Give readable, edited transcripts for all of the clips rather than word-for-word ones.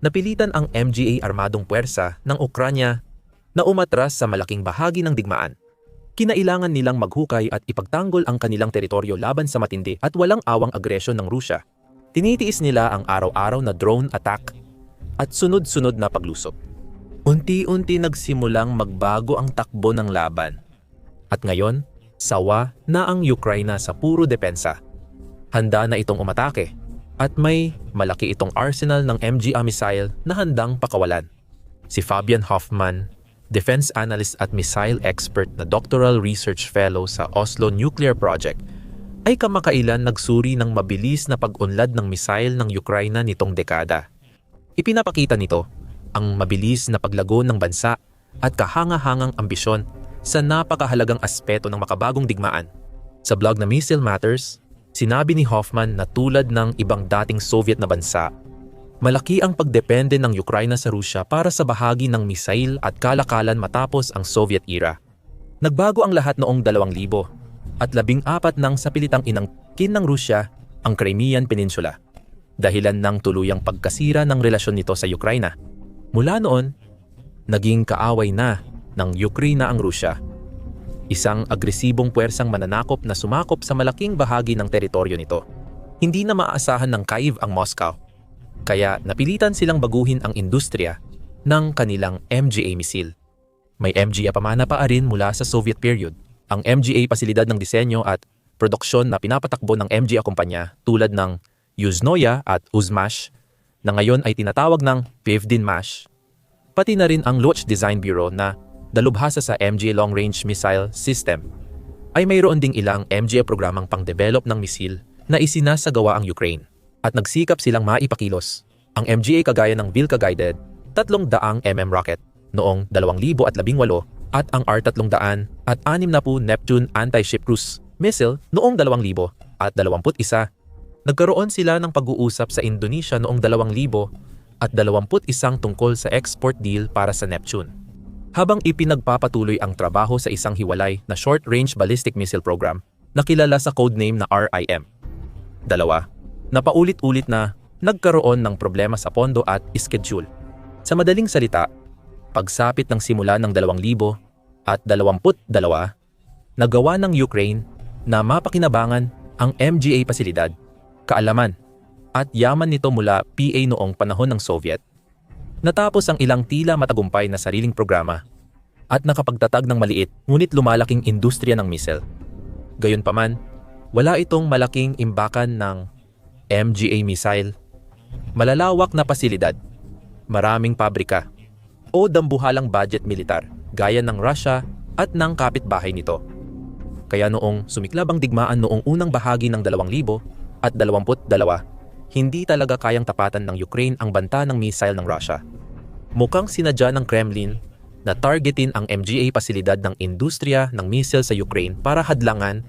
napilitan ang MGA armadong puwersa ng Ukranya na umatras sa malaking bahagi ng digmaan. Kinailangan nilang maghukay at ipagtanggol ang kanilang teritoryo laban sa matindi at walang awang agresyon ng Rusya. Tinitiis nila ang araw-araw na drone attack at sunod-sunod na paglusob. Unti-unti nagsimulang magbago ang takbo ng laban. At ngayon, sawa na ang Ukraina sa puro depensa. Handa na itong umatake at may malaki itong arsenal ng MGA missile na handang pakawalan. Si Fabian Hoffman, defense analyst at missile expert na doctoral research fellow sa Oslo Nuclear Project, ay kamakailan nagsuri ng mabilis na pag-unlad ng missile ng Ukraina nitong dekada. Ipinapakita nito ang mabilis na paglago ng bansa at kahanga-hangang ambisyon sa napakahalagang aspeto ng makabagong digmaan. Sa blog na Missile Matters, sinabi ni Hoffman na tulad ng ibang dating Soviet na bansa, malaki ang pagdepende ng Ukraina sa Rusya para sa bahagi ng misail at kalakalan matapos ang Soviet era. Nagbago ang lahat noong 2000 at 14 nang sapilitang inangkin ng Rusya ang Crimean Peninsula, dahilan ng tuluyang pagkasira ng relasyon nito sa Ukraina. Mula noon, naging kaaway na ng Ukraina ang Rusya, isang agresibong puwersang mananakop na sumakop sa malaking bahagi ng teritoryo nito. Hindi na maaasahan ng Kyiv ang Moscow, kaya napilitan silang baguhin ang industriya ng kanilang MGA missile. May MGA pamana pa rin mula sa Soviet period. Ang MGA pasilidad ng disenyo at produksyon na pinapatakbo ng MGA kumpanya tulad ng Yuzhnoye at Uzmash na ngayon ay tinatawag ng Pivdinmash. Pati na rin ang Luch Design Bureau na dalubhasa sa MGA Long Range Missile System ay mayroon ding ilang MGA programang pang-develop ng misil na isinasagawa ang Ukraine. At nagsikap silang maipakilos ang MGA kagaya ng Vilka-guided 300mm rocket noong 2018 at ang R-300 at 60 Neptune anti-ship cruise missile noong 2021. Nagkaroon sila ng pag-uusap sa Indonesia noong 2021 tungkol sa export deal para sa Neptune. Habang ipinagpapatuloy ang trabaho sa isang hiwalay na short-range ballistic missile program na kilala sa codename na RIM. Na paulit-ulit na nagkaroon ng problema sa pondo at schedule. Sa madaling salita, pagsapit ng simula ng 2022, nagawa ng Ukraine na mapakinabangan ang MGA pasilidad, kaalaman, at yaman nito mula PA noong panahon ng Soviet. Natapos ang ilang tila matagumpay na sariling programa at nakapagtatag ng maliit ngunit lumalaking industriya ng missile. Gayunpaman, wala itong malaking imbakan ng MGA missile, malalawak na pasilidad, maraming pabrika, o dambuhalang budget militar gaya ng Russia at ng kapitbahay nito. Kaya noong sumiklab ang digmaan noong unang bahagi ng 2022, hindi talaga kayang tapatan ng Ukraine ang banta ng missile ng Russia. Mukhang sinadya ng Kremlin na targetin ang MGA pasilidad ng industriya ng missile sa Ukraine para hadlangan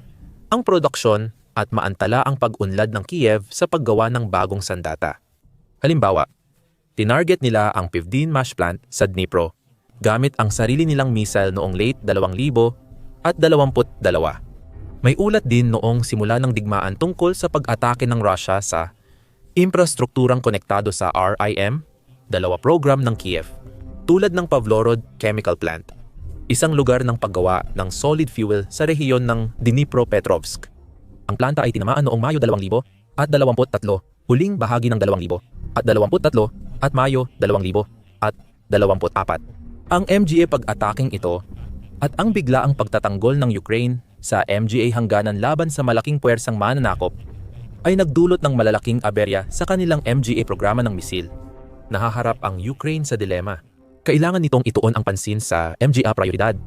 ang produksyon at maantala ang pag-unlad ng Kiev sa paggawa ng bagong sandata. Halimbawa, tinarget nila ang Pivdinmash plant sa Dnipro gamit ang sarili nilang missile noong late 2022. May ulat din noong simula ng digmaan tungkol sa pag-atake ng Russia sa infrastrukturang konektado sa RIM, program ng Kiev, tulad ng Pavlorod Chemical Plant, isang lugar ng paggawa ng solid fuel sa rehiyon ng Dnipropetrovsk. Ang planta ay tinamaan noong Mayo 2023, huling bahagi ng 2023 at Mayo 2024. Ang MGA pag-ataking ito at ang biglaang pagtatanggol ng Ukraine sa MGA hangganan laban sa malaking puwersang mananakop ay nagdulot ng malalaking aberya sa kanilang MGA programa ng misil. Nahaharap ang Ukraine sa dilema. Kailangan nitong ituon ang pansin sa MGA prioridad.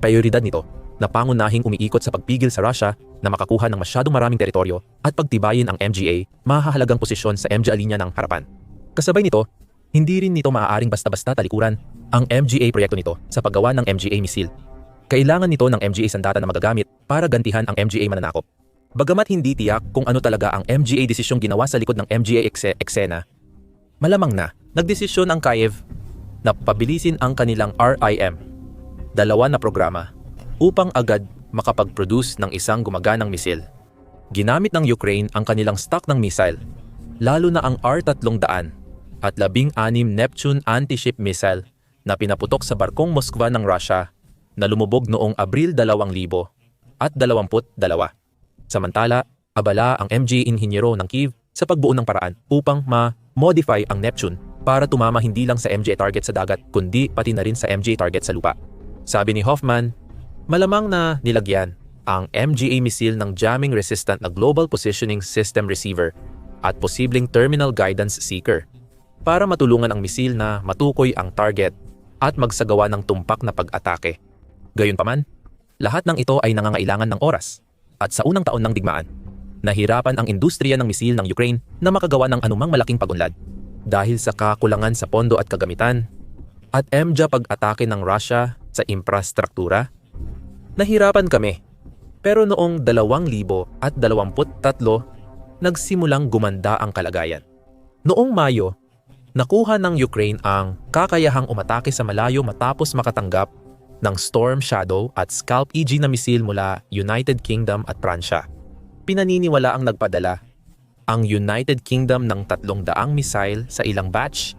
Prioridad nito na pangunahing umiikot sa pagpigil sa Russia na makakuha ng masyadong maraming teritoryo at pagtibayin ang MGA mahahalagang posisyon sa MGA linya ng harapan. Kasabay nito, hindi rin nito maaaring basta-basta talikuran ang MGA proyekto nito sa paggawa ng MGA missile. Kailangan nito ng MGA sandata na magagamit para gantihan ang MGA mananakop. Bagamat hindi tiyak kung ano talaga ang MGA desisyong ginawa sa likod ng MGA eksena, malamang na nagdesisyon ang Kyiv na pabilisin ang kanilang RIM, dalawa na programa, upang agad makapag-produce ng isang gumaganang misil. Ginamit ng Ukraine ang kanilang stock ng missile, lalo na ang R-300 at 16 Neptune anti-ship missile na pinaputok sa barkong Moskva ng Russia na lumubog noong Abril 2022. Samantala, abala ang MG inhinyero ng Kyiv sa pagbuo ng paraan upang ma-modify ang Neptune para tumama hindi lang sa MGA target sa dagat kundi pati na rin sa MGA target sa lupa. Sabi ni Hoffman, malamang na nilagyan ang MGA missile ng jamming-resistant na Global Positioning System Receiver at posibleng Terminal Guidance Seeker para matulungan ang misil na matukoy ang target at magsagawa ng tumpak na pag-atake. Gayunpaman, lahat ng ito ay nangangailangan ng oras at sa unang taon ng digmaan, nahirapan ang industriya ng misil ng Ukraine na makagawa ng anumang malaking pagunlad dahil sa kakulangan sa pondo at kagamitan at MJA pag-atake ng Russia sa infrastruktura. Nahirapan kami, pero noong 2023 nagsimulang gumanda ang kalagayan. Noong Mayo, nakuha ng Ukraine ang kakayahang umatake sa malayo matapos makatanggap ng Storm Shadow at Scalp EG na misil mula United Kingdom at Pransya. Pinaniniwala ang nagpadala ang United Kingdom ng 300 missile sa ilang batch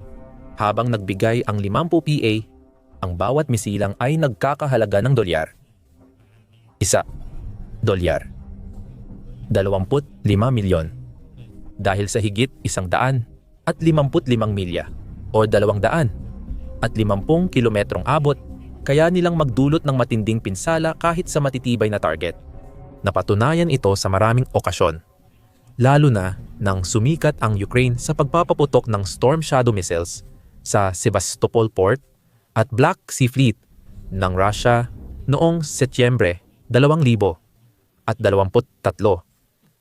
habang nagbigay ang 50 PA. Ang bawat misilang ay nagkakahalaga ng $1. $25 milyon. Dahil sa higit 155 milya o 250 kilometrong abot, kaya nilang magdulot ng matinding pinsala kahit sa matitibay na target. Napatunayan ito sa maraming okasyon, lalo na nang sumikat ang Ukraine sa pagpapaputok ng Storm Shadow missiles sa Sebastopol Port at Black Sea Fleet ng Russia noong Setyembre 2023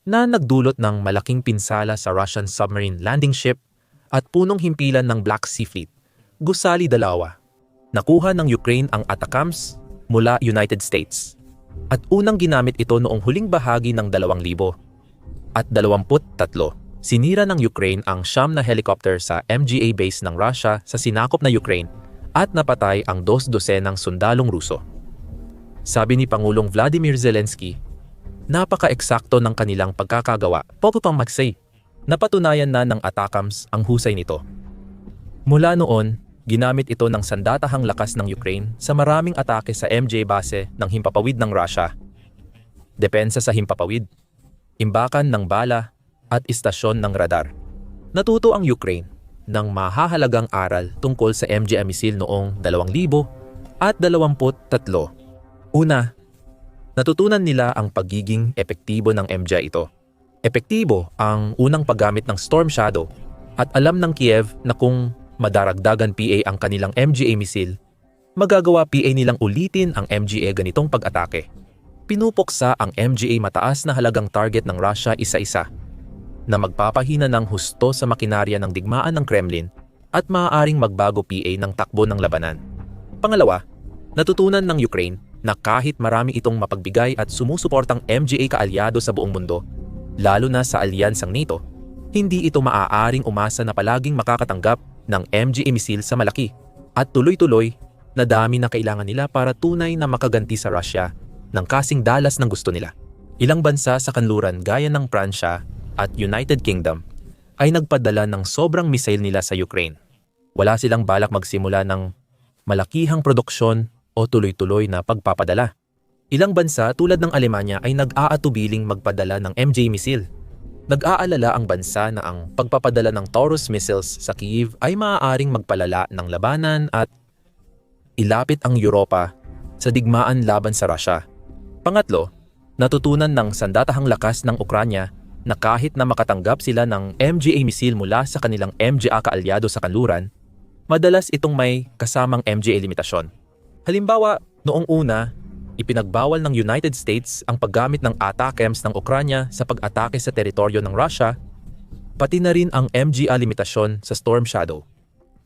na nagdulot ng malaking pinsala sa Russian submarine landing ship at punong himpilan ng Black Sea Fleet. Gusali 2. Nakuha ng Ukraine ang ATACMS mula United States at unang ginamit ito noong huling bahagi ng 2023. Sinira ng Ukraine ang siyam na helicopter sa MGA base ng Russia sa sinakop na Ukraine at napatay ang 2 dosenang sundalong Ruso. Sabi ni Pangulong Vladimir Zelensky, napaka-eksakto ng kanilang pagkakagawa. Poco pang magsay. Napatunayan na ng ATACMS ang husay nito. Mula noon, ginamit ito ng sandatahang lakas ng Ukraine sa maraming atake sa MJ base ng himpapawid ng Russia. Depensa sa himpapawid, imbakan ng bala at istasyon ng radar. Natuto ang Ukraine ng mahahalagang aral tungkol sa MGA missile noong 2023. Una, natutunan nila ang pagiging epektibo ng MGA ito. Epektibo ang unang paggamit ng Storm Shadow at alam ng Kiev na kung madaragdagan PA ang kanilang MGA missile, magagawa PA nilang ulitin ang MGA ganitong pag-atake. Pinupuksa ang MGA mataas na halagang target ng Russia isa-isa na magpapahina ng husto sa makinarya ng digmaan ng Kremlin at maaaring magbago PA ng takbo ng labanan. Pangalawa, natutunan ng Ukraine na kahit marami itong mapagbigay at sumusuportang MGA kaalyado sa buong mundo, lalo na sa alyansang NATO, hindi ito maaaring umasa na palaging makakatanggap ng MGA missile sa malaki at tuloy-tuloy na dami na kailangan nila para tunay na makaganti sa Russia ng kasing dalas ng gusto nila. Ilang bansa sa kanluran gaya ng Pransya at United Kingdom ay nagpadala ng sobrang missile nila sa Ukraine. Wala silang balak magsimula ng malakihang produksyon o tuloy-tuloy na pagpapadala. Ilang bansa tulad ng Alemanya ay nag-aatubiling magpadala ng MJ missile. Nag-aalala ang bansa na ang pagpapadala ng Taurus missiles sa Kyiv ay maaaring magpalala ng labanan at ilapit ang Europa sa digmaan laban sa Russia. Pangatlo, natutunan ng sandatahang lakas ng Ukranya na kahit na makatanggap sila ng MGA missile mula sa kanilang MGA kaalyado sa kanluran, madalas itong may kasamang MGA limitasyon. Halimbawa, noong una, ipinagbawal ng United States ang paggamit ng ATACMS ng Ukranya sa pag-atake sa teritoryo ng Russia, pati na rin ang MGA limitasyon sa Storm Shadow.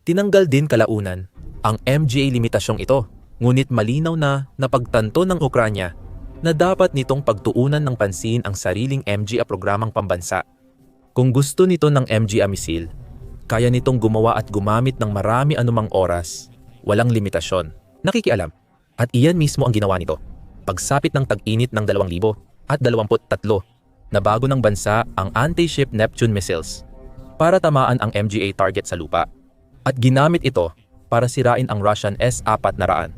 Tinanggal din kalaunan ang MGA limitasyong ito, ngunit malinaw na napagtanto ng Ukranya na dapat nitong pagtuunan ng pansin ang sariling MGA programang pambansa. Kung gusto nito ng MGA missile, kaya nitong gumawa at gumamit ng marami anumang oras, walang limitasyon. Nakikialam. At iyan mismo ang ginawa nito. Pagsapit ng tag-init ng 2023, nabago ng bansa ang anti-ship Neptune missiles para tamaan ang MGA target sa lupa at ginamit ito para sirain ang Russian S-400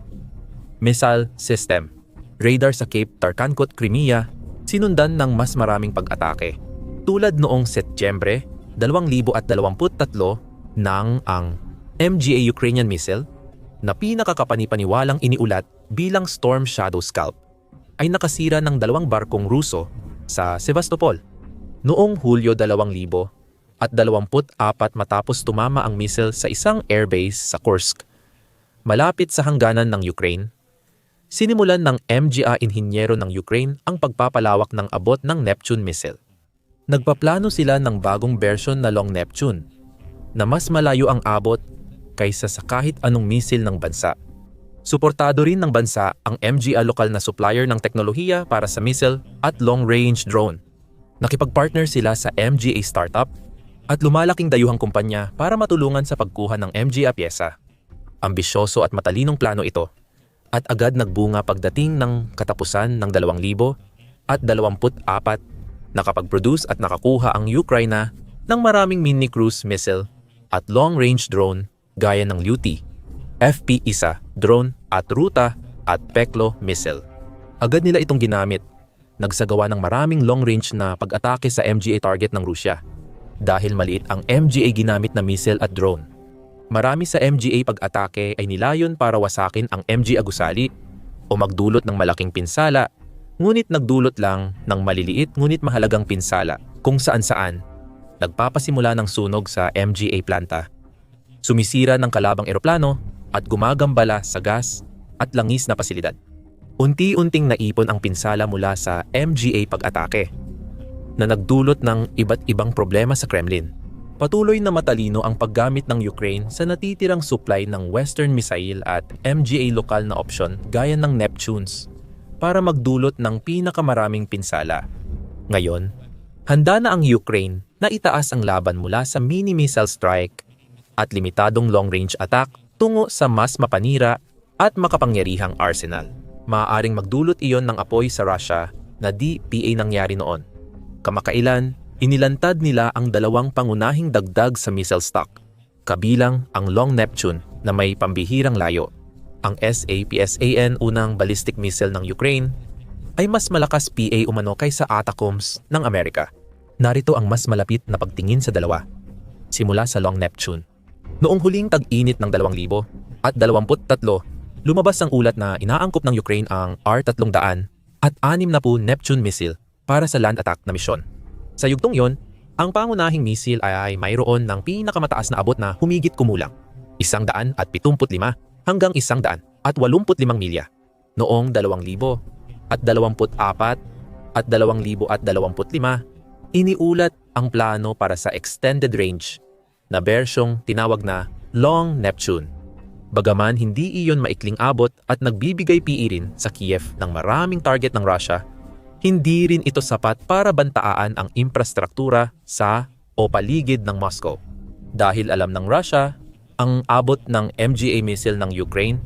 missile system. Radar sa Cape Tarkankut, Crimea, sinundan ng mas maraming pag-atake. Tulad noong Setyembre 2023 nang ang MGA Ukrainian missile na pinakakapanipaniwalang iniulat bilang Storm Shadow Scalp ay nakasira ng 2 barkong Ruso sa Sevastopol. Noong Hulyo 2024 matapos tumama ang missile sa isang airbase sa Kursk, malapit sa hangganan ng Ukraine, sinimulan ng MGA inhinyero ng Ukraine ang pagpapalawak ng abot ng Neptune missile. Nagpaplano sila ng bagong version na Long Neptune na mas malayo ang abot kaysa sa kahit anong missile ng bansa. Suportado rin ng bansa ang MGA lokal na supplier ng teknolohiya para sa missile at long-range drone. Nakipag-partner sila sa MGA startup at lumalaking dayuhang kumpanya para matulungan sa pagkuha ng MGA pyesa. Ambisyoso at matalinong plano ito at agad nagbunga pagdating ng katapusan ng 2024 nakapag-produce at nakakuha ang Ukraine ng maraming mini-cruise missile at long-range drone gaya ng Luty, FP-1 drone at Ruta at Peklo missile. Agad nila itong ginamit, nagsagawa ng maraming long-range na pag-atake sa MGA target ng Rusya. Dahil maliit ang MGA ginamit na missile at drone, marami sa MGA pag-atake ay nilayon para wasakin ang MGA gusali o magdulot ng malaking pinsala, ngunit nagdulot lang ng maliliit ngunit mahalagang pinsala kung saan-saan. Nagpapasimula ng sunog sa MGA planta, sumisira ng kalabang eroplano at gumagambala sa gas at langis na pasilidad. Unti-unting naipon ang pinsala mula sa MGA pag-atake na nagdulot ng iba't ibang problema sa Kremlin. Patuloy na matalino ang paggamit ng Ukraine sa natitirang supply ng Western missile at MGA lokal na opsyon gaya ng Neptunes para magdulot ng pinakamaraming pinsala. Ngayon, handa na ang Ukraine na itaas ang laban mula sa mini-missile strike at limitadong long-range attack tungo sa mas mapanira at makapangyarihang arsenal. Maaaring magdulot iyon ng apoy sa Russia na di PA nangyari noon. Kamakailan, inilantad nila ang 2 pangunahing dagdag sa missile stock, kabilang ang Long Neptune na may pambihirang layo. Ang SAPSAN unang ballistic missile ng Ukraine ay mas malakas PA umano kaysa ATACMS ng Amerika. Narito ang mas malapit na pagtingin sa dalawa, simula sa Long Neptune. Noong huling tag-init ng 2023, lumabas ang ulat na inaangkop ng Ukraine ang R-300 at 60 Neptune missile para sa land attack na misyon. Sa yugtong yon, ang pangunahing missile ay mayroon ng pinakamataas na abot na humigit kumulang 175 hanggang 185 milya. Noong 2024 at 2025, iniulat ang plano para sa extended range na bersyong tinawag na Long Neptune. Bagaman hindi iyon maikling abot at nagbibigay PE rin sa Kiev ng maraming target ng Russia, hindi rin ito sapat para bantaan ang infrastruktura sa o paligid ng Moscow. Dahil alam ng Russia ang abot ng MGA missile ng Ukraine,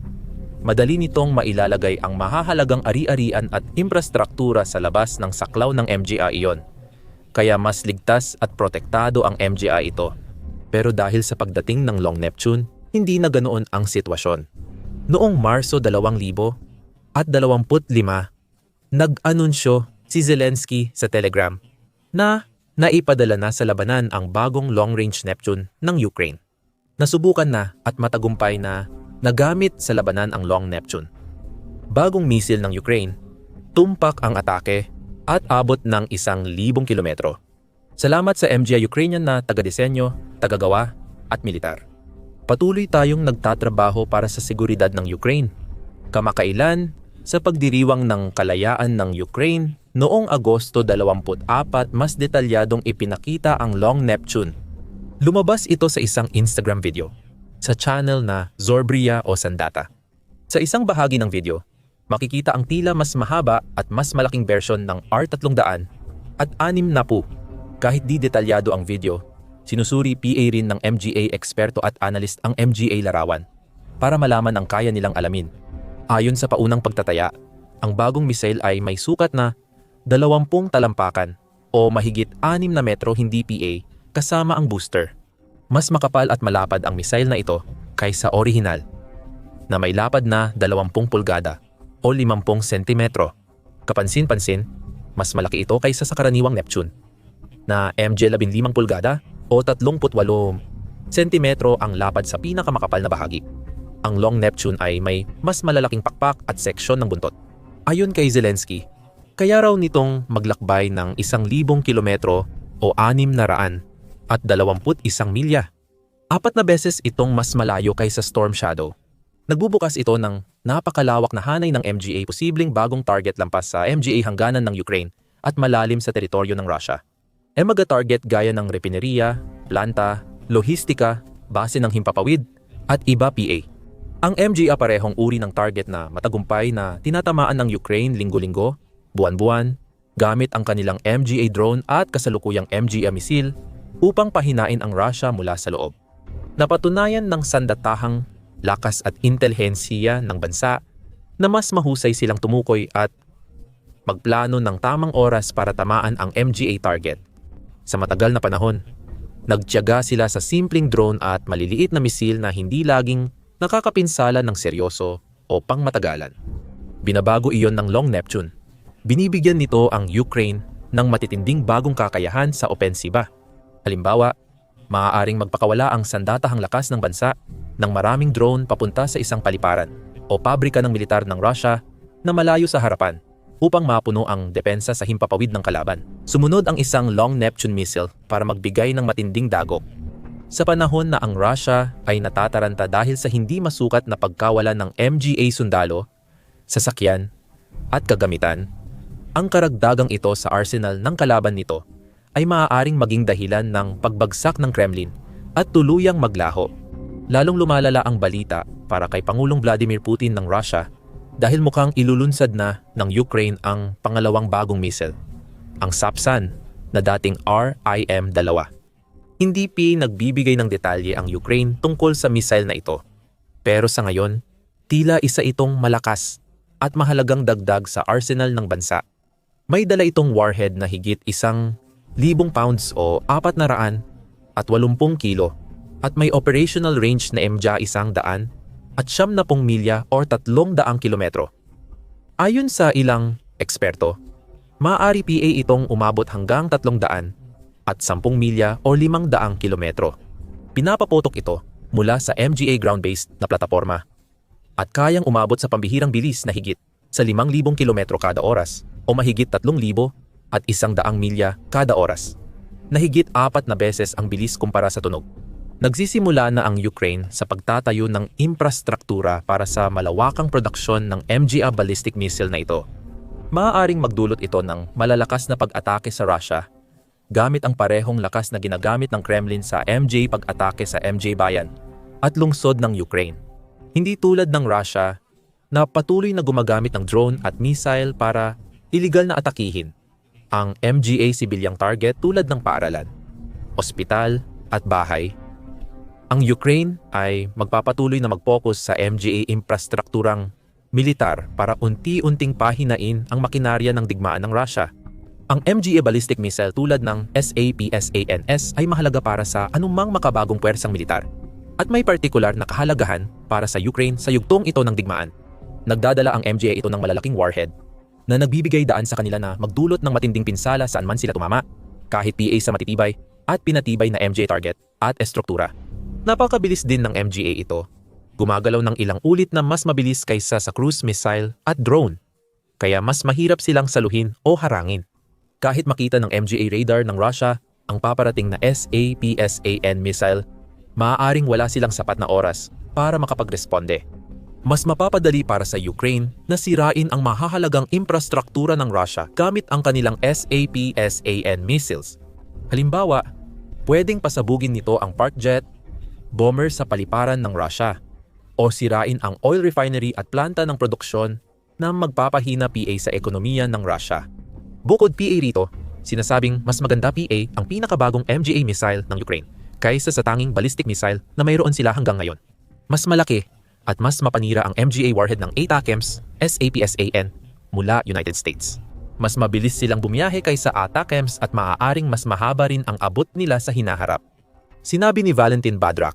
madali nitong mailalagay ang mahahalagang ari-arian at infrastruktura sa labas ng saklaw ng MGA iyon. Kaya mas ligtas at protektado ang MGA ito. Pero dahil sa pagdating ng Long Neptune, hindi na ganoon ang sitwasyon. Noong Marso 2025, nag-anunsyo si Zelensky sa Telegram na naipadala na sa labanan ang bagong long-range Neptune ng Ukraine. Nasubukan na at matagumpay na nagamit sa labanan ang Long Neptune. Bagong missile ng Ukraine, tumpak ang atake at abot ng 1,000 kilometro. Salamat sa MGA Ukrainian na taga-disenyo, taga-gawa at militar. Patuloy tayong nagtatrabaho para sa seguridad ng Ukraine. Kamakailan, sa pagdiriwang ng kalayaan ng Ukraine, noong Agosto 24, mas detalyadong ipinakita ang Long Neptune. Lumabas ito sa isang Instagram video, sa channel na Zorbria o Sandata. Sa isang bahagi ng video, makikita ang tila mas mahaba at mas malaking version ng R-300 at 60. Kahit di detalyado ang video, sinusuri PA rin ng MGA eksperto at analyst ang MGA larawan para malaman ang kaya nilang alamin. Ayon sa paunang pagtataya, ang bagong missile ay may sukat na 20 talampakan o mahigit 6 na metro hindi PA kasama ang booster. Mas makapal at malapad ang missile na ito kaysa orihinal, na may lapad na 20 pulgada o 50 sentimetro. Kapansin-pansin, mas malaki ito kaysa sa karaniwang Neptune, na MJ-15 pulgada o 38 sentimetro ang lapad sa pinakamakapal na bahagi. Ang Long Neptune ay may mas malalaking pakpak at seksyon ng buntot. Ayon kay Zelensky, kaya raw nitong maglakbay ng 1,000 kilometro o 600 at 21 milya. 4 na beses itong mas malayo kaysa Storm Shadow. Nagbubukas ito ng napakalawak na hanay ng MGA, posibleng bagong target lampas sa MGA hangganan ng Ukraine at malalim sa teritoryo ng Russia. Mga target gaya ng refineria, planta, lohistika, base ng himpapawid, at iba PA. Ang MGA parehong uri ng target na matagumpay na tinatamaan ng Ukraine linggo-linggo, buwan-buwan, gamit ang kanilang MGA drone at kasalukuyang MGA missile upang pahinain ang Russia mula sa loob. Napatunayan ng sandatahang lakas at intelihensiya ng bansa na mas mahusay silang tumukoy at magplano ng tamang oras para tamaan ang MGA target. Sa matagal na panahon, nagtiyaga sila sa simpleng drone at maliliit na misil na hindi laging nakakapinsala ng seryoso o pangmatagalan. Binabago iyon ng Long Neptune. Binibigyan nito ang Ukraine ng matitinding bagong kakayahan sa opensiba. Halimbawa, maaaring magpakawala ang sandatahang lakas ng bansa ng maraming drone papunta sa isang paliparan o pabrika ng militar ng Russia na malayo sa harapan upang mapuno ang depensa sa himpapawid ng kalaban. Sumunod ang isang Long Neptune missile para magbigay ng matinding dagok. Sa panahon na ang Russia ay natataranta dahil sa hindi masukat na pagkawala ng MGA sundalo, sasakyan, at kagamitan, ang karagdagang ito sa arsenal ng kalaban nito ay maaaring maging dahilan ng pagbagsak ng Kremlin at tuluyang maglaho. Lalong lumalala ang balita para kay Pangulong Vladimir Putin ng Russia dahil mukhang ilulunsad na ng Ukraine ang pangalawang bagong missile, ang Sapsan na dating RIM-2. Hindi nagbibigay ng detalye ang Ukraine tungkol sa missile na ito. Pero sa ngayon, tila isa itong malakas at mahalagang dagdag sa arsenal ng bansa. May dala itong warhead na higit 1,000 pounds o 480 kilo at may operational range na MJ 100 at 70 milya o 300 kilometro. Ayon sa ilang eksperto, maaari PA itong umabot hanggang 300 at 10 milya o 500 kilometro. Pinapapotok ito mula sa MGA ground-based na plataporma at kayang umabot sa pambihirang bilis na higit sa 5,000 kilometro kada oras o mahigit 3,000 at 100 milya kada oras, na higit 4 na beses ang bilis kumpara sa tunog. Nagsisimula na ang Ukraine sa pagtatayo ng infrastruktura para sa malawakang produksyon ng MGA ballistic missile na ito. Maaaring magdulot ito ng malalakas na pag-atake sa Russia gamit ang parehong lakas na ginagamit ng Kremlin sa MJ pag-atake sa MJ Bayan at lungsod ng Ukraine. Hindi tulad ng Russia na patuloy na gumagamit ng drone at missile para iligal na atakihin ang MGA sibilyang target tulad ng paaralan, ospital at bahay. Ang Ukraine ay magpapatuloy na mag-focus sa MGA infrastrukturang militar para unti-unting pahinain ang makinarya ng digmaan ng Russia. Ang MGA ballistic missile tulad ng SAPSANS ay mahalaga para sa anumang makabagong puwersang militar at may partikular na kahalagahan para sa Ukraine sa yugtong ito ng digmaan. Nagdadala ang MGA ito ng malalaking warhead na nagbibigay daan sa kanila na magdulot ng matinding pinsala saan man sila tumama, kahit PA sa matitibay at pinatibay na MGA target at estruktura. Napakabilis din ng MGA ito. Gumagalaw ng ilang ulit na mas mabilis kaysa sa cruise missile at drone, kaya mas mahirap silang saluhin o harangin. Kahit makita ng MGA radar ng Russia ang paparating na SAPSAN missile, maaaring wala silang sapat na oras para makapagresponde. Mas mapapadali para sa Ukraine na sirain ang mahahalagang infrastruktura ng Russia gamit ang kanilang SAPSAN missiles. Halimbawa, pwedeng pasabugin nito ang park jet, bomber sa paliparan ng Russia, o sirain ang oil refinery at planta ng produksyon na magpapahina PA sa ekonomiya ng Russia. Bukod PA rito, sinasabing mas maganda PA ang pinakabagong MGA missile ng Ukraine kaysa sa tanging ballistic missile na mayroon sila hanggang ngayon. Mas malaki at mas mapanira ang MGA warhead ng ATACMS SAPSAN mula United States. Mas mabilis silang bumiyahe kaysa ATACMS at maaaring mas mahaba rin ang abot nila sa hinaharap. Sinabi ni Valentin Badrak,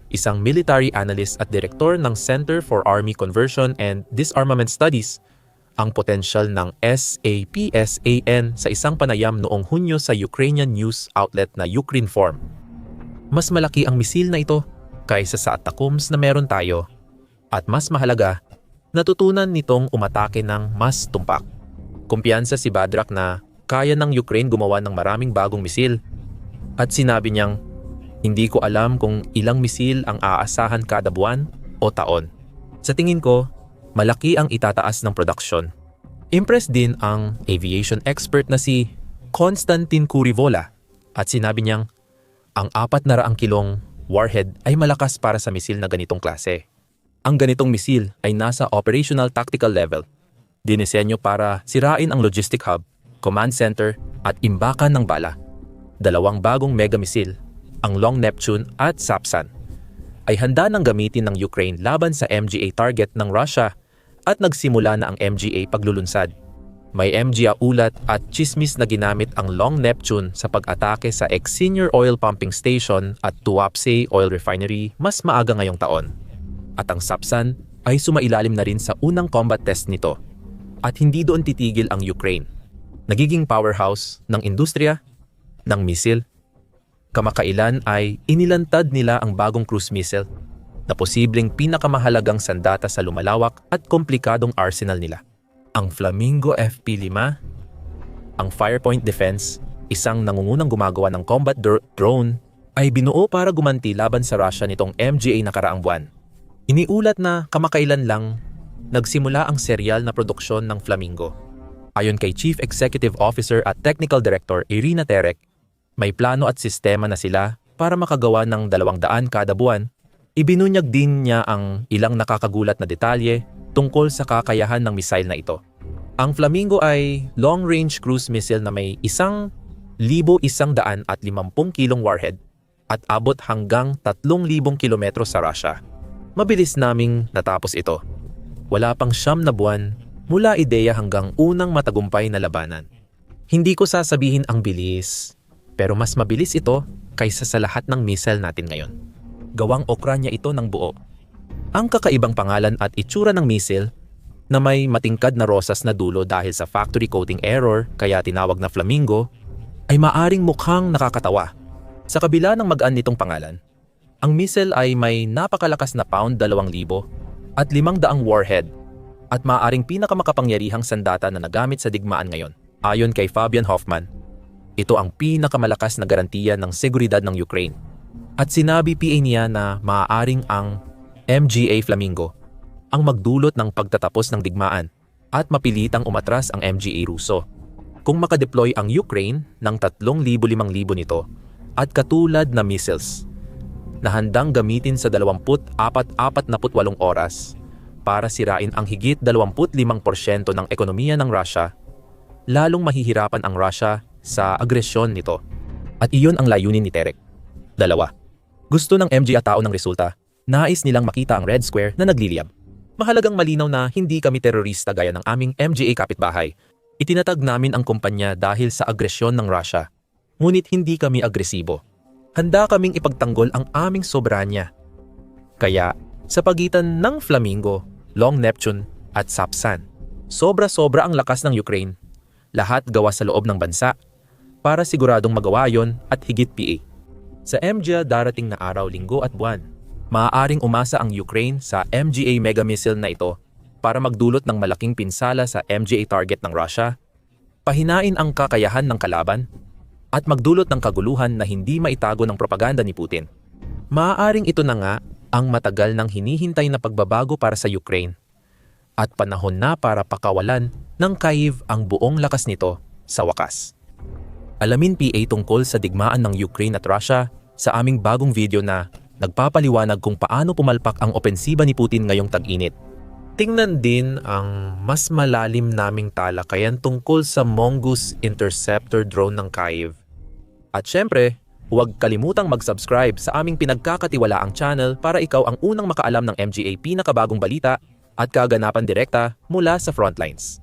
isang military analyst at direktor ng Center for Army Conversion and Disarmament Studies, ang potensyal ng SAPSAN sa isang panayam noong Hunyo sa Ukrainian news outlet na Ukrinform. Mas malaki ang misil na ito kaysa sa ATACMS na meron tayo, at mas mahalaga, natutunan nitong umatake ng mas tumpak. Kumpiyansa si Badrak na kaya ng Ukraine gumawa ng maraming bagong misil, at sinabi niyang, hindi ko alam kung ilang misil ang aasahan kada buwan o taon. Sa tingin ko, malaki ang itataas ng produksyon. Impressed din ang aviation expert na si Konstantin Kurivola at sinabi niyang, ang 400 kilong warhead ay malakas para sa misil na ganitong klase. Ang ganitong misil ay nasa operational tactical level. Dinisenyo para sirain ang logistic hub, command center at imbakan ng bala. 2 bagong mega misil, ang Long Neptune at Sapsan, ay handa nang gamitin ng Ukraine laban sa MGA target ng Russia at nagsimula na ang MGA paglulunsad. May MGA ulat at chismis na ginamit ang Long Neptune sa pag-atake sa Exsenior Oil Pumping Station at Tuapse Oil Refinery mas maaga ngayong taon. At ang Sapsan ay sumailalim na rin sa unang combat test nito. At hindi doon titigil ang Ukraine. Nagiging powerhouse ng industriya, ng misil. Kamakailan ay inilantad nila ang bagong cruise missile na posibleng pinakamahalagang sandata sa lumalawak at komplikadong arsenal nila. Ang Flamingo FP5, ang Firepoint Defense, isang nangungunang gumagawa ng combat drone, ay binuo para gumanti laban sa Russia nitong MGA nakaraang buwan. Iniulat na kamakailan lang nagsimula ang serial na produksyon ng Flamingo. Ayon kay Chief Executive Officer at Technical Director Irina Terek, may plano at sistema na sila para makagawa ng 200 kada buwan. Ibinunyag din niya ang ilang nakakagulat na detalye tungkol sa kakayahan ng missile na ito. Ang Flamingo ay long-range cruise missile na may 1,150 kilong warhead at abot hanggang 3,000 kilometro sa Russia. Mabilis naming natapos ito. Wala pang 9 na buwan mula ideya hanggang unang matagumpay na labanan. Hindi ko sasabihin ang bilis, pero mas mabilis ito kaysa sa lahat ng missile natin ngayon. Gawang Ukranya ito ng buo. Ang kakaibang pangalan at itsura ng missile na may matingkad na rosas na dulo dahil sa factory coating error kaya tinawag na Flamingo ay maaring mukhang nakakatawa. Sa kabila ng magaan nitong pangalan, ang missile ay may napakalakas na pound 2,000 at 500 warhead at maaaring pinakamakapangyarihang sandata na nagamit sa digmaan ngayon. Ayon kay Fabian Hoffman, ito ang pinakamalakas na garantiya ng seguridad ng Ukraine. At sinabi PA niya na maaaring ang MGA Flamingo ang magdulot ng pagtatapos ng digmaan at mapilitang umatras ang MGA Ruso. Kung makadeploy ang Ukraine ng 3,000-5,000 nito at katulad na missiles na handang gamitin sa 48 oras para sirain ang higit 25% ng ekonomiya ng Russia, lalong mahihirapan ang Russia sa agresyon nito. At iyon ang layunin ni Terek. 2. Gusto ng MGA tao ng resulta. Nais nilang makita ang Red Square na nagliliyab. Mahalagang malinaw na hindi kami terorista gaya ng aming MGA kapitbahay. Itinatag namin ang kumpanya dahil sa agresyon ng Russia. Ngunit hindi kami agresibo. Handa kaming ipagtanggol ang aming soberanya. Kaya, sa pagitan ng Flamingo, Long Neptune at Sapsan, sobra-sobra ang lakas ng Ukraine. Lahat gawa sa loob ng bansa para siguradong magawa yon at higit PA. Sa MGA darating na araw, linggo at buwan, maaaring umasa ang Ukraine sa MGA mega missile na ito para magdulot ng malaking pinsala sa MGA target ng Russia, pahinain ang kakayahan ng kalaban, at magdulot ng kaguluhan na hindi maitago ng propaganda ni Putin. Maaaring ito na nga ang matagal nang hinihintay na pagbabago para sa Ukraine at panahon na para pakawalan ng Kyiv ang buong lakas nito sa wakas. Alamin PA tungkol sa digmaan ng Ukraine at Russia sa aming bagong video na nagpapaliwanag kung paano pumalpak ang opensiba ni Putin ngayong tag-init. Tingnan din ang mas malalim naming talakayan tungkol sa Mongoose Interceptor drone ng Kyiv. At syempre, huwag kalimutang mag-subscribe sa aming pinagkakatiwalaang channel para ikaw ang unang makaalam ng MGA pinakabagong balita at kaganapan direkta mula sa frontlines.